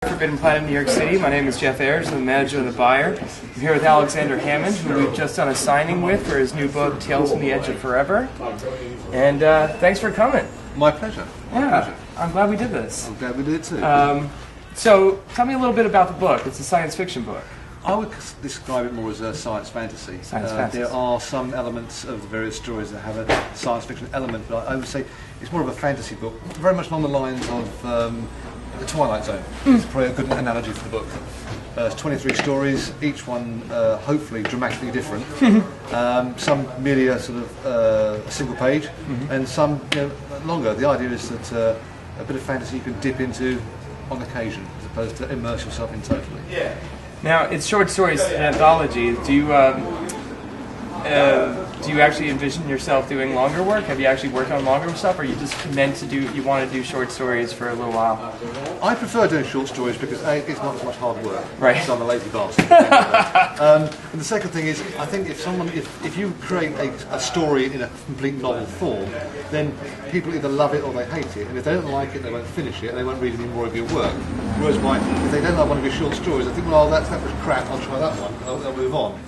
Forbidden Planet New York City. My name is Jeff Ayers. I'm the manager and the buyer. I'm here with Alexander Hammond, who we've just done a signing with for his new book, Tales from the Edge of Forever. And thanks for coming. My pleasure. My pleasure. I'm glad we did this. I'm glad we did it too. So, tell me a little bit about the book. It's a science fiction book. I would describe it more as a science fantasy. Science fantasy. There are some elements of the various stories that have a science fiction element, but I would say it's more of a fantasy book, very much along the lines of The Twilight Zone. It's probably a good analogy for the book. It's 23 stories, each one hopefully dramatically different. Some merely a sort of a single page, and some longer. The idea is that a bit of fantasy you can dip into on occasion, as opposed to immerse yourself in totally. Yeah. Now, it's short stories anthology. Do you actually envision yourself doing longer work? Have you actually worked on longer stuff, or are you just meant to do? You want to do short stories for a little while? I prefer doing short stories because A, it's not as much hard work. Right. So I'm a lazy bastard. And the second thing is, I think if you create a story in a complete novel form, then people either love it or they hate it. And if they don't like it, they won't finish it, and they won't read any more of your work. Whereas if they don't like one of your short stories, they think, well, that was crap. I'll try that one. I'll move on.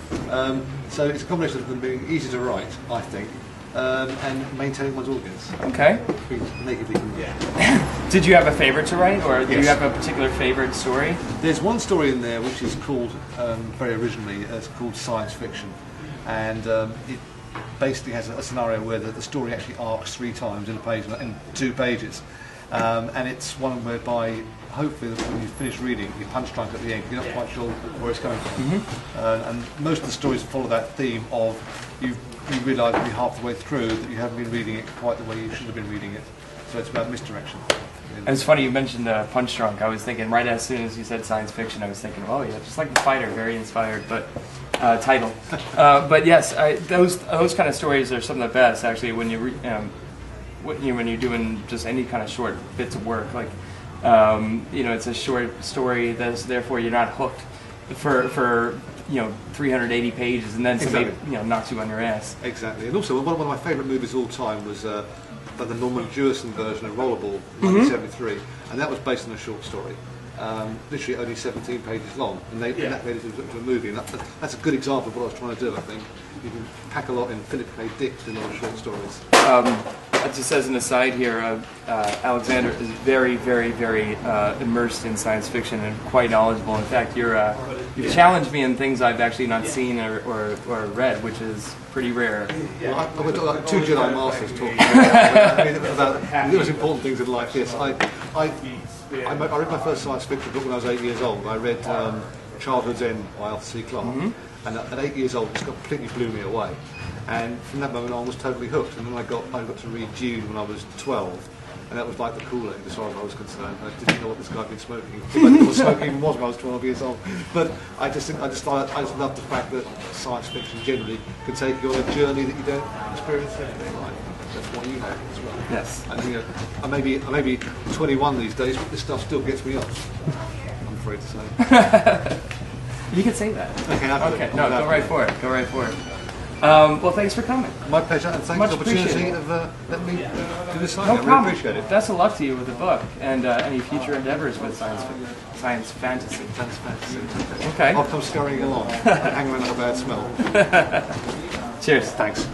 So it's a combination of them being easy to write, I think, and maintaining one's audience. Okay. Did you have a favorite to write, or do you have a particular favorite story? There's one story in there which is called, very originally, it's called Science Fiction, and it basically has a scenario where the story actually arcs 3 times in 2 pages, and it's one whereby hopefully when you finish reading, you punch drunk at the end. You're not quite sure where it's coming from. And most of the stories follow that theme of you realise maybe half the way through that you haven't been reading it quite the way you should have been reading it. So it's about misdirection. It's funny you mentioned Punch Drunk. I was thinking right as soon as you said science fiction, I was thinking, oh yeah, just like The Fighter, very inspired, but title. But yes, those kind of stories are some of the best actually when when you're doing just any kind of short bits of work. Like it's a short story, therefore you're not hooked for 380 pages, and then somebody knocks you on your ass. Exactly, and also one of my favourite movies of all time was the Norman Jewison version of Rollerball, 1973, and that was based on a short story, literally only 17 pages long, and that made it into a movie. And that's a good example of what I was trying to do. I think you can pack a lot in Philip K. Dick in a lot of short stories. Just as an aside here, Alexander is very, very, very immersed in science fiction and quite knowledgeable. In fact, you've challenged me in things I've actually not seen or read, which is pretty rare. Well, I've got like 2 Jedi Masters talking about the most important things in life. Yes, I read my first science fiction book when I was 8 years old. I read Childhood's End by Arthur C. Clarke, and at 8 years old, it completely blew me away. And from that moment on, I was totally hooked. And then I got to read Dune when I was 12, and that was like the Kool-Aid as far as I was concerned. I didn't know what this guy had been smoking. I didn't know what smoking was when I was 12 years old. But I just love the fact that science fiction generally can take you on a journey that you don't experience every day in life. That's what you have as well. Yes. And I may be 21 these days, but this stuff still gets me off. I'm afraid to say. You can say that. Okay. No, go right for it. Go right for it. Well, thanks for coming. My pleasure, and thanks for the opportunity of letting me do this signing. No I problem. really appreciate it. Best of luck to you with the book and any future endeavors with science fantasy. Okay. I'll come scurrying along and hang around like a bad smell. Cheers. Thanks.